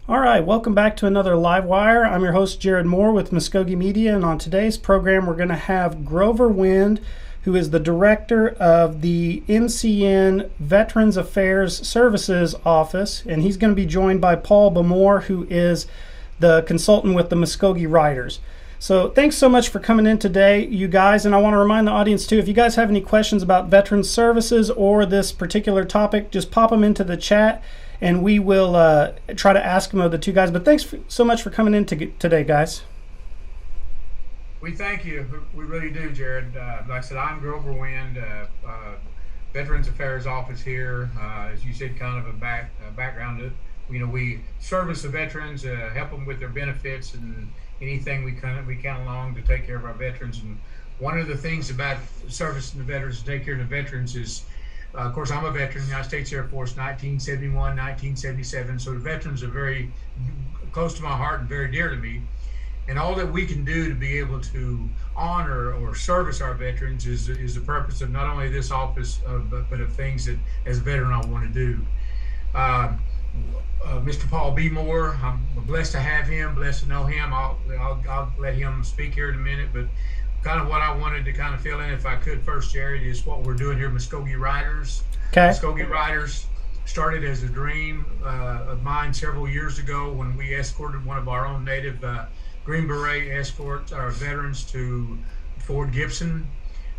All right, welcome back to another Live Wire. I'm your host, Jared Moore with Mvskoke Media, and on today's program, we're going to have Grover Wind, who is the director of the NCN Veterans Affairs Services Office, and he's going to be joined by Paul Bemore, who is the consultant with the Mvskoke Riders. So thanks so much for coming in today, you guys, and I want to remind the audience too, if you guys have any questions about veterans services or this particular topic, just pop them into the chat and we will try to ask them of the two guys. But thanks so much for coming in today, guys. We thank you. We really do, Jared. Like I said, I'm Grover Wind, Veterans Affairs Office here. As you said, kind of a background. We service the veterans, help them with their benefits and anything we can along to take care of our veterans. And one of the things about servicing the veterans, to take care of the veterans, is, of course, I'm a veteran, United States Air Force, 1971, 1977. So the veterans are very close to my heart and very dear to me. And all that we can do to be able to honor or service our veterans is the purpose of not only this office, but of things that, as a veteran, I want to do. Mr. Paul Bemore, I'm blessed to have him, blessed to know him. I'll let him speak here in a minute, but kind of what I wanted to kind of fill in, if I could first, Jared, is what we're doing here at Mvskoke Riders. Okay. Mvskoke Riders started as a dream of mine several years ago when we escorted one of our own native Green Beret escorts, our veterans, to Fort Gibson.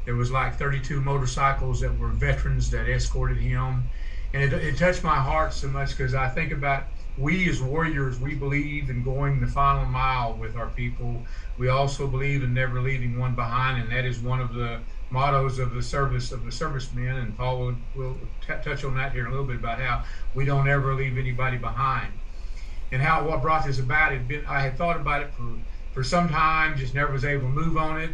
There was like 32 motorcycles that were veterans that escorted him. And it touched my heart so much because I think about, we as warriors, we believe in going the final mile with our people. We also believe in never leaving one behind, and that is one of the mottos of the servicemen. And Paul will touch on that here in a little bit, about how we don't ever leave anybody behind. And what brought this about, I had thought about it for some time, just never was able to move on it.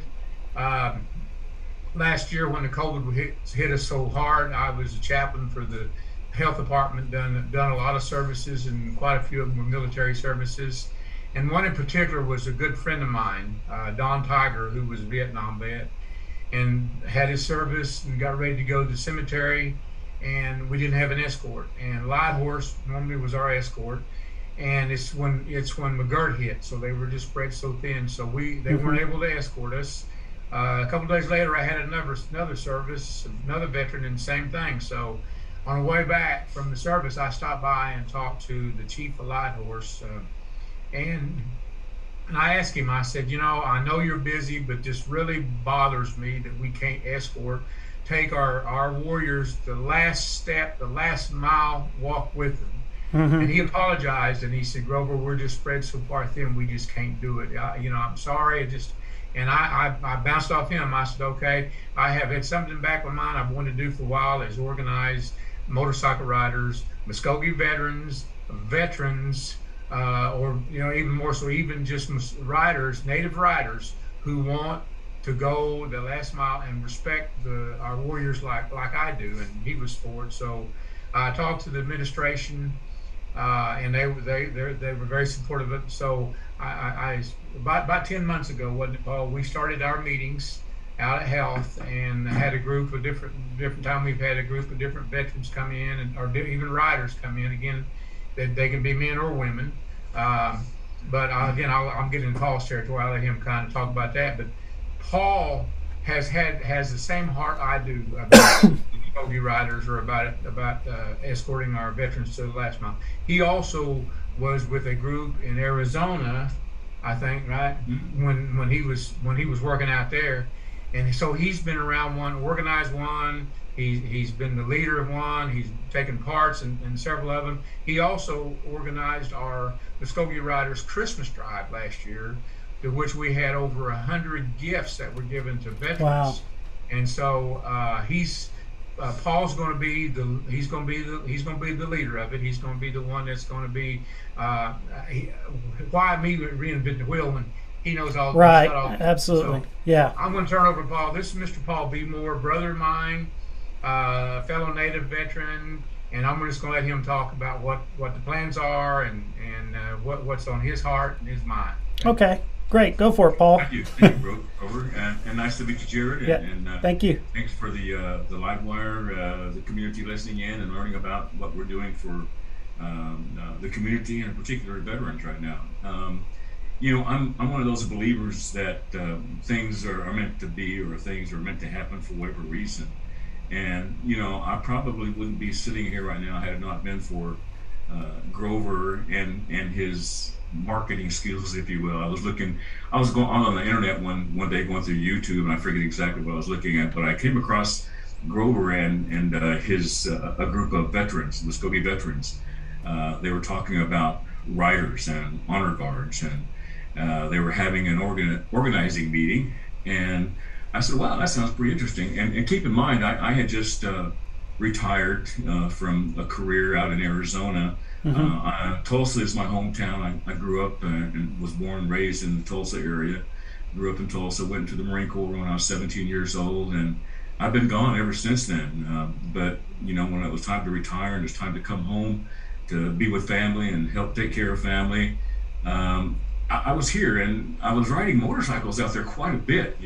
Last year when the COVID hit us so hard, I was a chaplain for the health department, done a lot of services, and quite a few of them were military services. And one in particular was a good friend of mine, Don Tiger, who was a Vietnam vet and had his service and got ready to go to the cemetery, and we didn't have an escort. And Light Horse normally was our escort, and it's when McGirt hit, so they were just spread so thin, so they weren't able to escort us. A couple of days later, I had another service, another veteran, and the same thing. So on the way back from the service, I stopped by and talked to the chief of Light Horse, and I asked him, I said, I know you're busy, but this really bothers me that we can't take our warriors the last step, the last mile walk with them. And he apologized, and he said, Grover, we're just spread so far thin, we just can't do it. I'm sorry, and I bounced off him. I said, okay, I have had something back in mind I've wanted to do for a while, is organize motorcycle riders, Mvskoke veterans, or even more so, even just riders, native riders who want to go the last mile and respect our warriors like I do, and he was for it. So I talked to the administration, and they were very supportive of it. So I about 10 months ago, wasn't it, Paul, we started our meetings out at Health and had a group of different time. We've had a group of different veterans come in, or even riders come in. Again, they can be men or women. But again, I'm getting in Paul's territory. I'll let him kind of talk about that. But Paul has the same heart I do about Mvskoke Riders, or about escorting our veterans to the last mile. He also was with a group in Arizona, I think, right? When he was working out there, and so he's been around one, organized one. He's been the leader of one. He's taken parts in several of them. He also organized our Mvskoke Riders Christmas drive last year, to which we had over 100 gifts that were given to veterans. Wow. And so Paul's going to be the leader of it. He's going to be the one that's going to be why me reinvent the wheel when he knows all. Right. Absolutely. So yeah. I'm going to turn over to Paul. This is Mr. Paul Bemore, brother of mine, fellow Native veteran, and I'm just going to let him talk about what the plans are and what's on his heart and his mind. Okay. Great. Go for it, Paul. Thank you, Grover. And nice to meet you, Jared. Yeah. And thank you. Thanks for the live wire, the community listening in and learning about what we're doing for the community, and in particular veterans right now. I'm one of those believers that things are meant to be, or things are meant to happen for whatever reason. And I probably wouldn't be sitting here right now had it not been for Grover and his marketing skills, if you will. I was going on the internet one day going through YouTube, and I forget exactly what I was looking at, but I came across Grover and his a group of veterans, Mvskoke veterans. They were talking about riders and honor guards, and they were having an organizing meeting. And I said, wow, that sounds pretty interesting. And keep in mind, I had just retired from a career out in Arizona. Tulsa is my hometown. I grew up and was born and raised in the Tulsa area. Grew up in Tulsa, went into the Marine Corps when I was 17 years old, and I've been gone ever since then. But when it was time to retire and it was time to come home to be with family and help take care of family, I was here, and I was riding motorcycles out there quite a bit.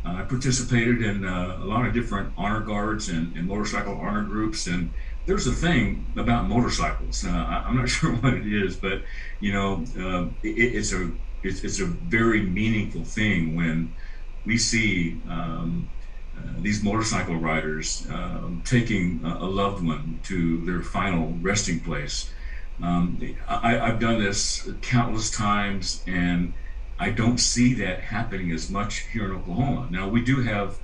I participated in a lot of different honor guards and motorcycle honor groups, and there's a thing about motorcycles. I'm not sure what it is, but it's a very meaningful thing when we see these motorcycle riders taking a loved one to their final resting place. I've done this countless times, and I don't see that happening as much here in Oklahoma. Now, we do have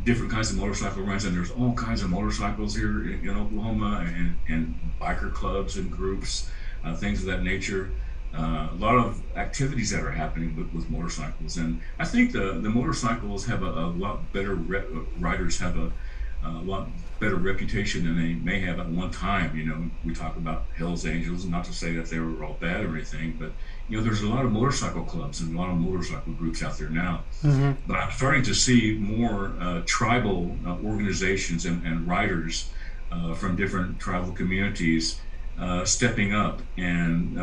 different kinds of motorcycle runs, and there's all kinds of motorcycles here in Oklahoma, and biker clubs and groups, things of that nature. A lot of activities that are happening with motorcycles, and I think the motorcycles have a lot better riders have a lot better reputation than they may have at one time. We talk about Hell's Angels, not to say that they were all bad or anything, but there's a lot of motorcycle clubs and a lot of motorcycle groups out there now. But I'm starting to see more tribal organizations and riders from different tribal communities stepping up and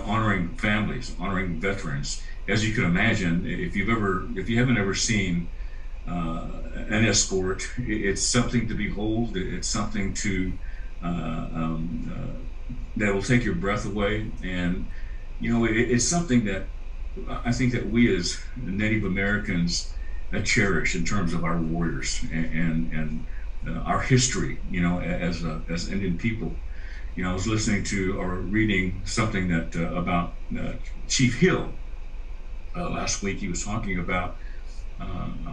honoring families, honoring veterans. As you can imagine, if you haven't ever seen an escort, it's something to behold. It's something to that will take your breath away, and it's something that I think that we as Native Americans cherish in terms of our warriors and our history. As Indian people. I was listening to or reading something that about Chief Hill last week. He was talking about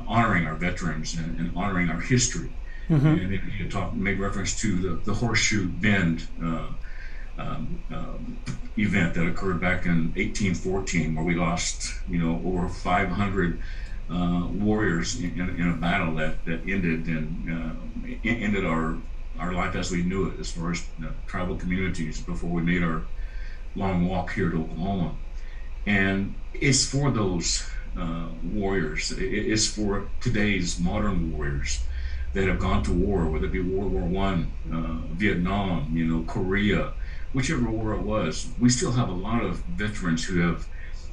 honoring our veterans and honoring our history. And he made reference to the Horseshoe Bend event that occurred back in 1814, where we lost over 500 warriors in a battle that ended ended our life as we knew it, as far as tribal communities, before we made our long walk here to Oklahoma. And it's for those warriors. It's for today's modern warriors that have gone to war, whether it be World War I, Vietnam, Korea, whichever war it was. We still have a lot of veterans who have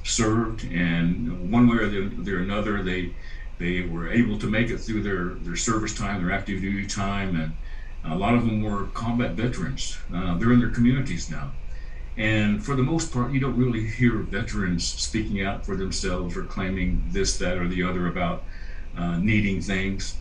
served, and one way or another, they were able to make it through their service time, their active duty time, and a lot of them were combat veterans. They're in their communities now. And for the most part, you don't really hear veterans speaking out for themselves or claiming this, that, or the other about needing things.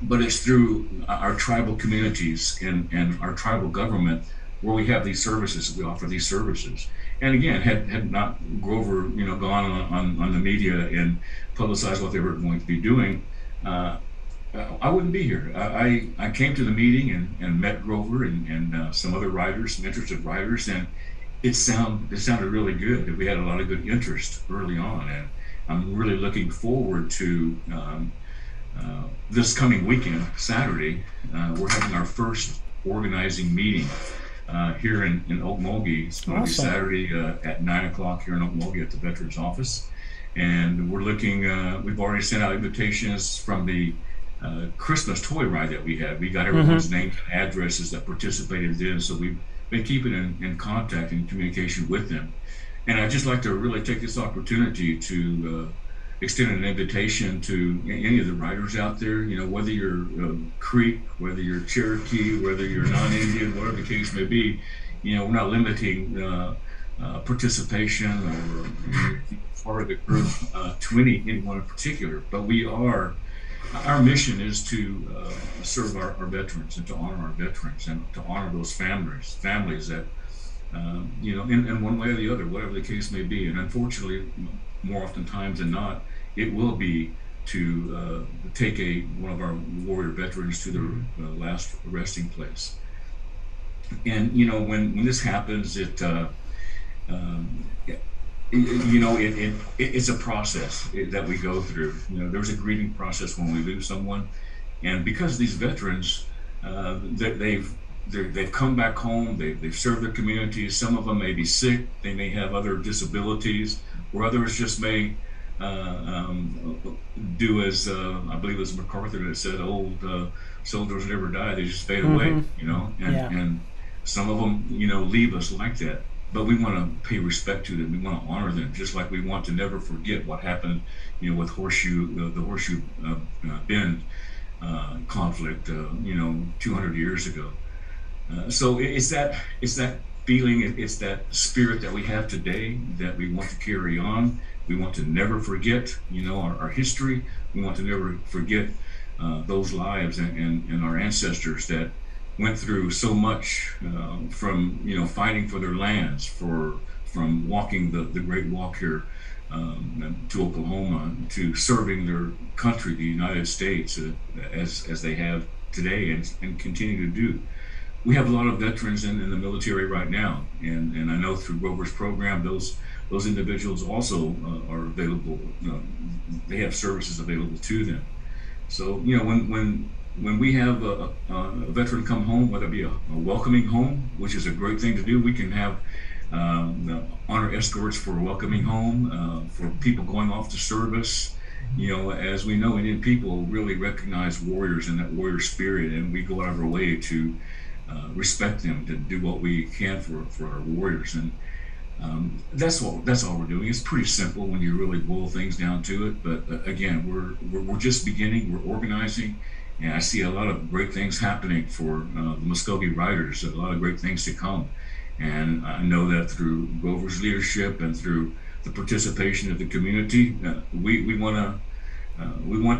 But it's through our tribal communities and our tribal government where we have these services, we offer these services. And again, had not Grover, gone on the media and publicized what they were going to be doing, I wouldn't be here. I came to the meeting and met Grover and some other riders, some interested riders, and it sounded really good. We had a lot of good interest early on, and I'm really looking forward to this coming weekend, Saturday. We're having our first organizing meeting here in Okmulgee. It's going to be Saturday at 9 o'clock here in Okmulgee at the Veterans Office. And we're looking, we've already sent out invitations from the Christmas toy ride that we had. We got everyone's names and addresses that participated in, so we've been keeping in contact and communication with them. And I'd just like to really take this opportunity to extend an invitation to any of the riders out there, whether you're Creek, whether you're Cherokee, whether you're non-Indian, whatever the case may be, we're not limiting participation or part of the group to anyone in particular, but our mission is to serve our veterans and to honor our veterans and to honor those families that, in one way or the other, whatever the case may be. And unfortunately, more oftentimes than not, it will be to take one of our warrior veterans to their last resting place. And when this happens, it's a process that we go through. There's a grieving process when we lose someone, and because these veterans, they've come back home, they've served their communities. Some of them may be sick, they may have other disabilities, or others just may do as I believe it was MacArthur that said, old soldiers never die, they just fade away, and some of them, leave us like that. But we want to pay respect to them. We want to honor them, just like we want to never forget what happened, with the Horseshoe Bend conflict, 200 years ago. So it's that feeling, it's that spirit that we have today that we want to carry on. We want to never forget, our history. We want to never forget those lives and our ancestors that went through so much, from fighting for their lands, from walking the Great Walk here to Oklahoma, to serving their country, the United States, as they have today and continue to do. We have a lot of veterans in the military right now, and I know through Grover's program, those individuals also are available. They have services available to them. So when we have a veteran come home, whether it be a welcoming home, which is a great thing to do, we can have honor escorts for welcoming home, for people going off to service. As we know, Indian people really recognize warriors and that warrior spirit, and we go out of our way to respect them, to do what we can for our warriors. And that's all we're doing. It's pretty simple when you really boil things down to it. But again, we're just beginning. We're organizing. And I see a lot of great things happening for the Mvskoke Riders, a lot of great things to come. And I know that through Grover's leadership and through the participation of the community, we want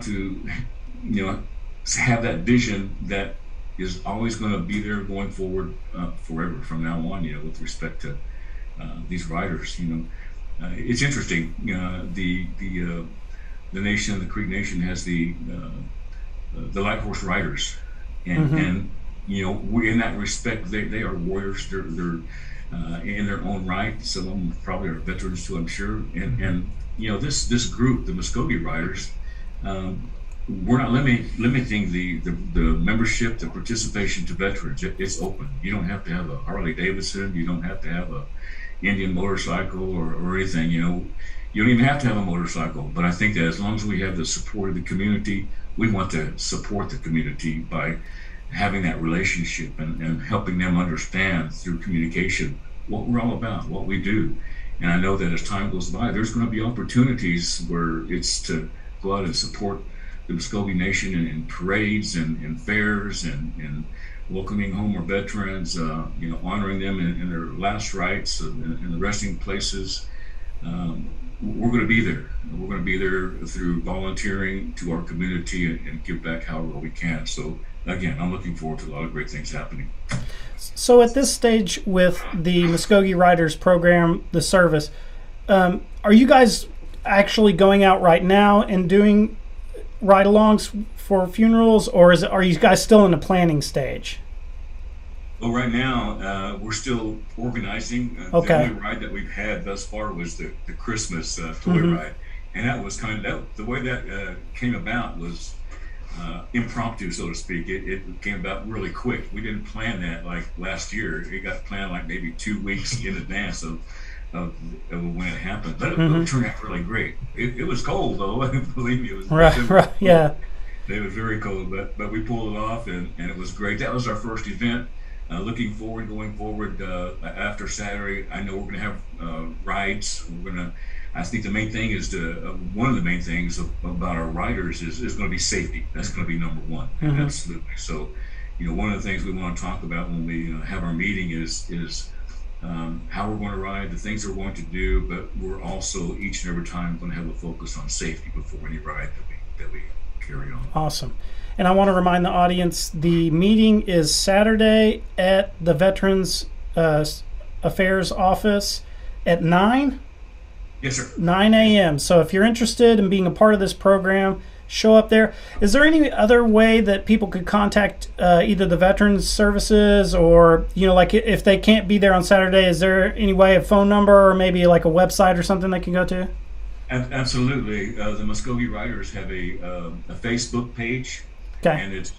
to have that vision that is always going to be there going forward forever from now on, with respect to these riders. It's interesting, the nation, the Creek Nation, has the Light Horse Riders, and we, in that respect, they are warriors. They're in their own right. Some of them probably are veterans too, I'm sure. And this group, the Mvskoke Riders, we're not limiting the membership, the participation to veterans. It's open. You don't have to have a Harley Davidson. You don't have to have a Indian motorcycle or anything. You don't even have to have a motorcycle. But I think that as long as we have the support of the community, we want to support the community by having that relationship and helping them understand through communication what we're all about, what we do. And I know that as time goes by, there's going to be opportunities where it's to go out and support the Mvskoke Nation in parades and fairs and welcoming home our veterans, honoring them in their last rites in the resting places. We're going to be there. We're going to be there through volunteering to our community and give back however we can. So again, I'm looking forward to a lot of great things happening. So at this stage with the Mvskoke Riders program, the service, are you guys actually going out right now and doing ride-alongs for funerals, or are you guys still in the planning stage? Well, right now, we're still organizing. Okay. The only ride that we've had thus far was the Christmas toy ride. And that was the way that came about was impromptu, so to speak. It came about really quick. We didn't plan that like last year. It got planned like maybe 2 weeks in advance of when it happened. But it turned out really great. It was cold, though. Believe me, it was right, yeah. It was very cold, but we pulled it off, and it was great. That was our first event. Going forward after Saturday, I know we're going to have rides. We're going to I think the main thing is one of the main things about our riders is going to be safety. That's going to be number one. Mm-hmm. Absolutely. So, one of the things we want to talk about when we have our meeting is how we're going to ride, the things we're going to do, but we're also each and every time going to have a focus on safety before any ride that we carry on. Awesome. And I want to remind the audience, the meeting is Saturday at the Veterans Affairs office at 9? Yes, sir. 9 a.m. So if you're interested in being a part of this program, show up there. Is there any other way that people could contact either the Veterans Services or, like if they can't be there on Saturday, is there any way, a phone number or maybe like a website or something they can go to? Absolutely. The Mvskoke Riders have a Facebook page. Okay. And it's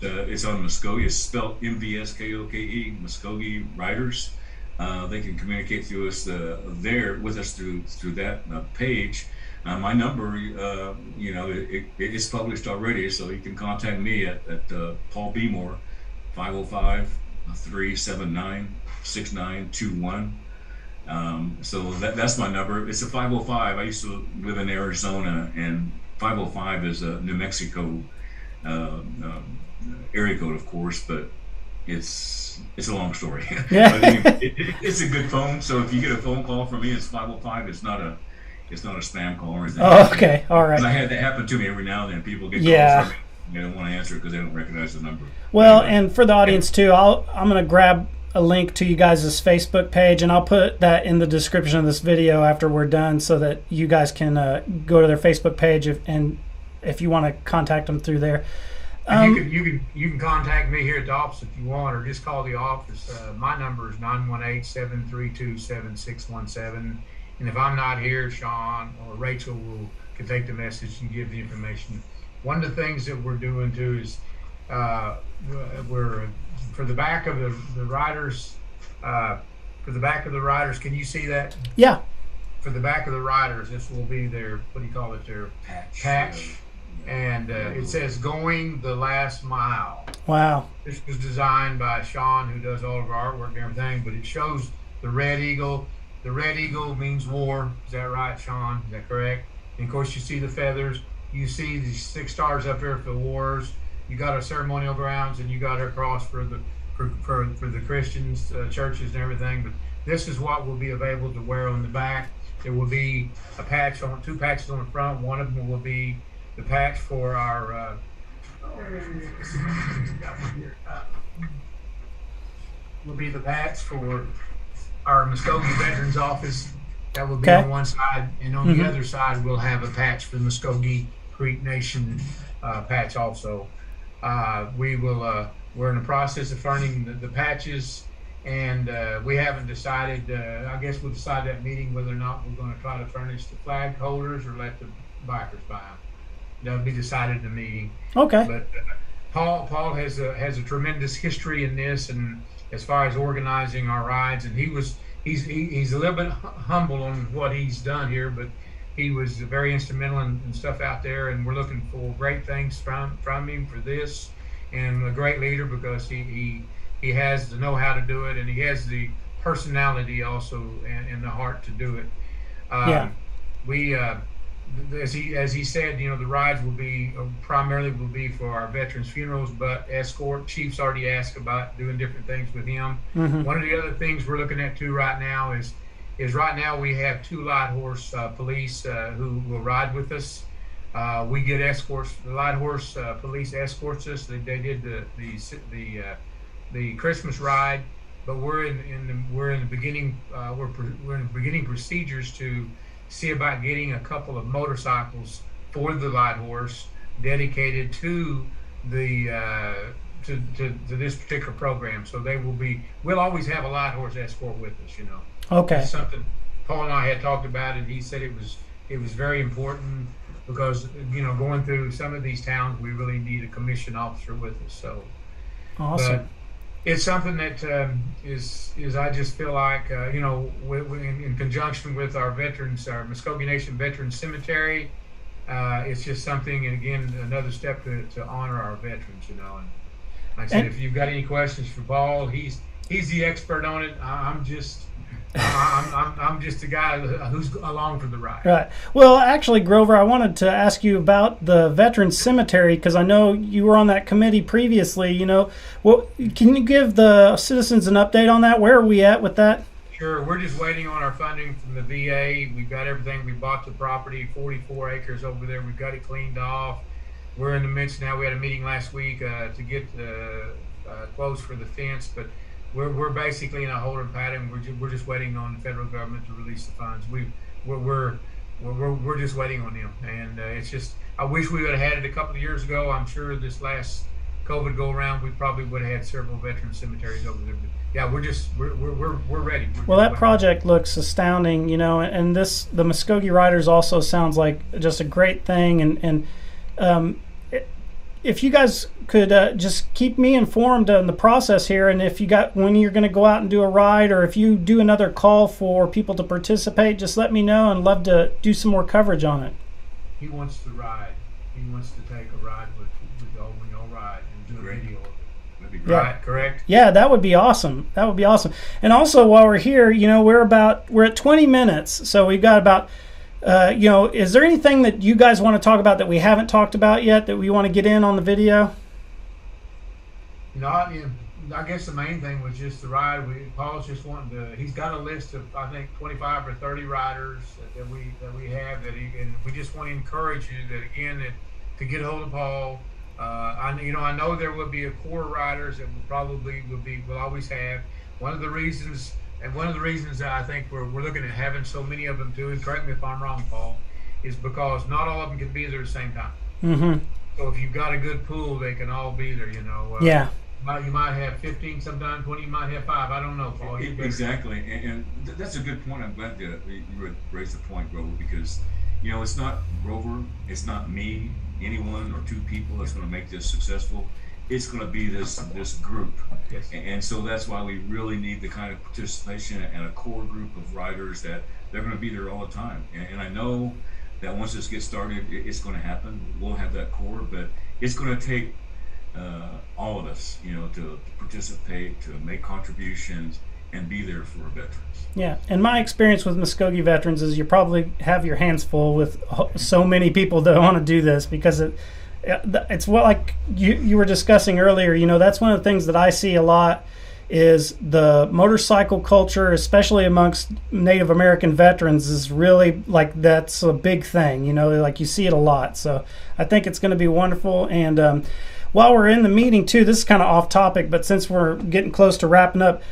on Mvskoke. It's spelled Mvskoke, Mvskoke Riders. They can communicate through us with us through that page. My number, it's published already, so you can contact me at Paul Bemore, 505-379-6921. So that's my number. It's a 505. I used to live in Arizona, and 505 is a New Mexico area code, of course, but it's a long story. Yeah. It's a good phone. So if you get a phone call from me, it's 505. It's not a spam call or anything. Oh, okay. All right. I had that happen to me every now and then. People get calls from me. They don't want to answer it because they don't recognize the number. Well, and for the audience too, I'm going to grab a link to you guys' Facebook page, and I'll put that in the description of this video after we're done, so that you guys can go to their Facebook page if you want to contact them through there. You can contact me here at the office if you want, or just call the office. My number is 918-732-7617. And if I'm not here, Sean or Rachel can take the message and give the information. One of the things that we're doing too is we're for the back of the riders. For the back of the riders, can you see that? Yeah. For the back of the riders, this will be their, what do you call it? Their patch. And it says "Going the Last Mile." Wow. This was designed by Sean, who does all of our artwork and everything. But it shows the red eagle. The red eagle means war. Is that right, Sean? Is that correct? And of course, you see the feathers. You see the 6 stars up there for the wars. You got our ceremonial grounds, and you got our cross for the Christians, churches, and everything. But this is what will be available to wear on the back. There will be a patch on 2 patches on the front. One of them will be the patch for our will be the patch for our Mvskoke Veterans Office. That will be on one side, and on the other side we'll have a patch for the Mvskoke Creek Nation patch also. We're in the process of finding the patches, and we haven't decided. I guess we'll decide that meeting whether or not we're going to try to furnish the flag holders or let the bikers buy them. That'll be decided in the meeting. Okay. But Paul has a tremendous history in this, and as far as organizing our rides, and he's a little bit humble on what he's done here, but he was very instrumental in stuff out there, and we're looking for great things from him for this, and a great leader because he has the know-how to do it, and he has the personality also and the heart to do it. We as he said, the rides will be primarily for our veterans funerals, but escort. Chief's already asked about doing different things with him. One of the other things we're looking at too right now is right now we have 2 light horse police who will ride with us. We get escorts. The light horse police escorts us. They did the Christmas ride, but we're in the beginning. We're in the beginning procedures to see about getting a couple of motorcycles for the light horse dedicated to the to this particular program. So we'll always have a light horse escort with us. Okay. That's something Paul and I had talked about, and he said it was very important because going through some of these towns we really need a commissioned officer with us. So awesome. But it's something that is I just feel like in conjunction with our veterans, our Mvskoke Nation Veterans Cemetery, it's just something, and again another step to honor our veterans. And like I said, if you've got any questions for Paul, he's the expert on it. I'm just I'm just a guy who's along for the ride. Right. Well, actually, Grover, I wanted to ask you about the Veterans Cemetery because I know you were on that committee previously. Can you give the citizens an update on that? Where are we at with that? Sure. We're just waiting on our funding from the VA. We've got everything. We bought the property, 44 acres over there. We've got it cleaned off. We're in the midst now. We had a meeting last week to get closed for the fence, but we're basically in a holding pattern. We're just waiting on the federal government to release the funds. We're just waiting on them, and it's just I wish we would have had it a couple of years ago. I'm sure this last COVID go around, we probably would have had several veteran cemeteries over there. But yeah, we're ready. Well, that project looks astounding, and the Mvskoke Riders also sounds like just a great thing, and if you guys could just keep me informed on the process here, and if you got when you're going to go out and do a ride, or if you do another call for people to participate, just let me know, and love to do some more coverage on it. He wants to ride. He wants to take a ride with y'all when y'all ride and do a video of it. That'd be great. Right, correct? Yeah, that would be awesome. That would be awesome. And also, while we're here, we're at 20 minutes, so we've got about. Is there anything that you guys want to talk about that we haven't talked about yet that we want to get in on the video? I guess the main thing was just the ride. Paul's just wanting to. He's got a list of I think 25 or 30 riders that we have and we just want to encourage you to get a hold of Paul. I know there will be a core of riders that we'll always have. One of the reasons that I think we're looking at having so many of them too, and correct me if I'm wrong, Paul, is because not all of them can be there at the same time. Mm-hmm. So if you've got a good pool, they can all be there, Yeah. You might have 15, sometimes 20, you might have 5. I don't know, Paul. Exactly. And that's a good point. I'm glad that you raised the point, Grover, because, it's not Grover, it's not me, anyone or two people that's going to make this successful. It's going to be this group. Yes. And so that's why we really need the kind of participation and a core group of riders that they're going to be there all the time. And I know that once this gets started, it's going to happen. We'll have that core, but it's going to take all of us, to participate, to make contributions, and be there for our veterans. Yeah, and my experience with Mvskoke veterans is you probably have your hands full with so many people that want to do this because it's what like you were discussing earlier. That's one of the things that I see a lot is the motorcycle culture, especially amongst Native American veterans, is really like that's a big thing. Like you see it a lot. So I think it's going to be wonderful. And while we're in the meeting too, this is kind of off topic, but since we're getting close to wrapping up,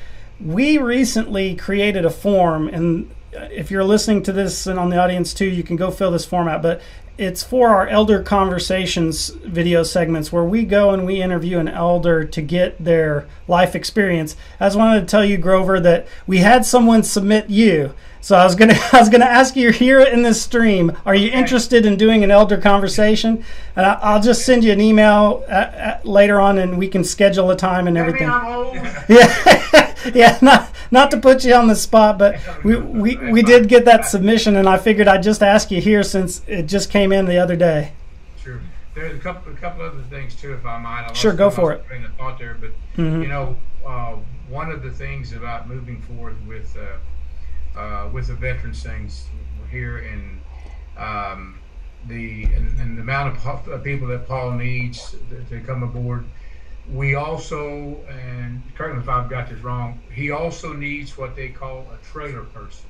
we recently created a form, and if you're listening to this and on the audience too, you can go fill this form out, but it's for our Elder Conversations video segments where we go and we interview an elder to get their life experience. I just wanted to tell you, Grover, that we had someone submit you. So I was gonna ask you here in this stream, are you interested in doing an elder conversation? And I'll just send you an email later on, and we can schedule a time and everything. Yeah, not to put you on the spot, but we did get that submission, and I figured I'd just ask you here since it just came in the other day. Sure. There's a couple other things too, if I might. Sure, go for it. Train of thought there, but one of the things about moving forward with the veterans things here and the amount of people that Paul needs to come aboard. We also, and correct me if I've got this wrong, he also needs what they call a trailer person.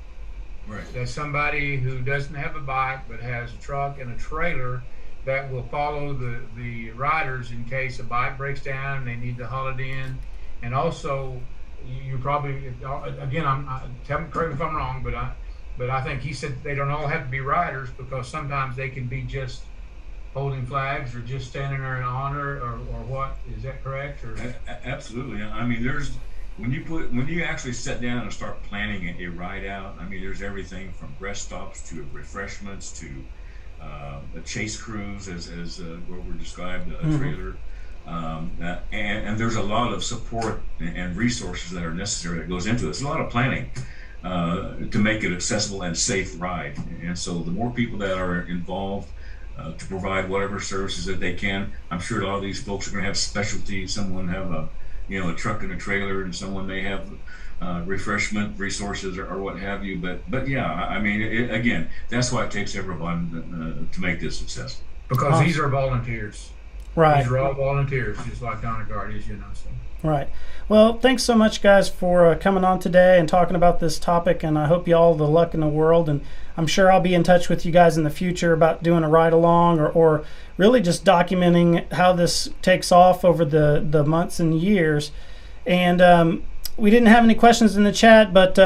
Right. That's somebody who doesn't have a bike but has a truck and a trailer that will follow the riders in case a bike breaks down and they need to haul it in. And also, you probably, again, correct me if I'm wrong, but I think he said they don't all have to be riders because sometimes they can be just holding flags or just standing there in honor or what? Is that correct? Or? Absolutely. I mean, when you actually sit down and start planning a ride out, I mean, there's everything from rest stops to refreshments to a chase cruise, as Grover described, a trailer. And there's a lot of support and resources that are necessary that goes into it. It's a lot of planning to make it accessible and safe ride. And so the more people that are involved to provide whatever services that they can, I'm sure a lot of these folks are going to have specialties. Someone have a truck and a trailer, and someone may have refreshment resources or what have you. But yeah, I mean, again, that's why it takes everyone to make this successful. Because these are volunteers. Right. These are all volunteers, just like Honor Guard is, So. Right. Well, thanks so much, guys, for coming on today and talking about this topic. And I hope you all the luck in the world. And I'm sure I'll be in touch with you guys in the future about doing a ride along or really just documenting how this takes off over the months and years. And we didn't have any questions in the chat, but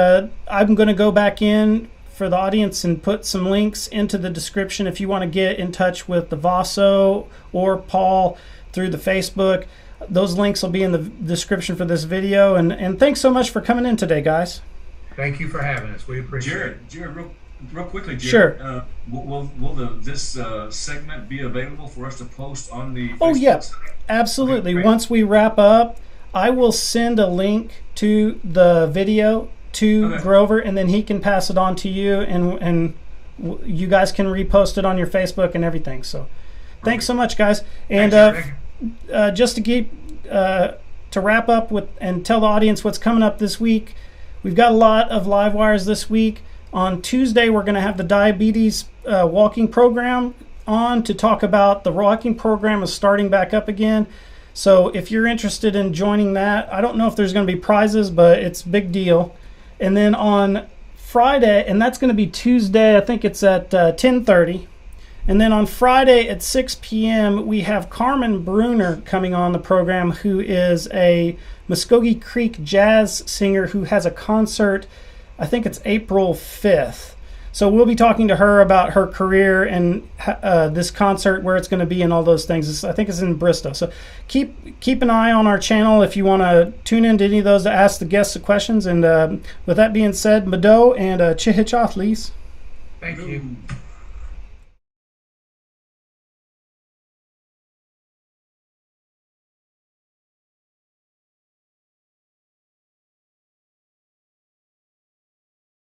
I'm going to go back in for the audience and put some links into the description if you want to get in touch with the Vaso or Paul through the Facebook. Those links will be in the description for this video. And thanks so much for coming in today, guys. Thank you for having us. We appreciate it. Jared, real quickly, Sure. Jared. Will this segment be available for us to post on the Facebook Oh, yeah, site? absolutely. Okay, Once we wrap up, I will send a link to the video to Grover, and then he can pass it on to you, and you guys can repost it on your Facebook and everything. So thanks so much, guys. And just to keep to wrap up with and tell the audience what's coming up this week, we've got a lot of live wires this week. On Tuesday, we're going to have the diabetes walking program on to talk about the walking program is starting back up again. So if you're interested in joining that, I don't know if there's going to be prizes, but it's a big deal. And then on Friday, and that's going to be Tuesday, I think it's at 10:30. And then on Friday at 6 p.m., we have Carmen Bruner coming on the program, who is a Mvskoke Creek jazz singer who has a concert, I think it's April 5th. So we'll be talking to her about her career and this concert, where it's going to be and all those things. I think it's in Bristol. So keep an eye on our channel if you want to tune into any of those to ask the guests the questions. And with that being said, Mado and Chihichath, Lise. Thank you.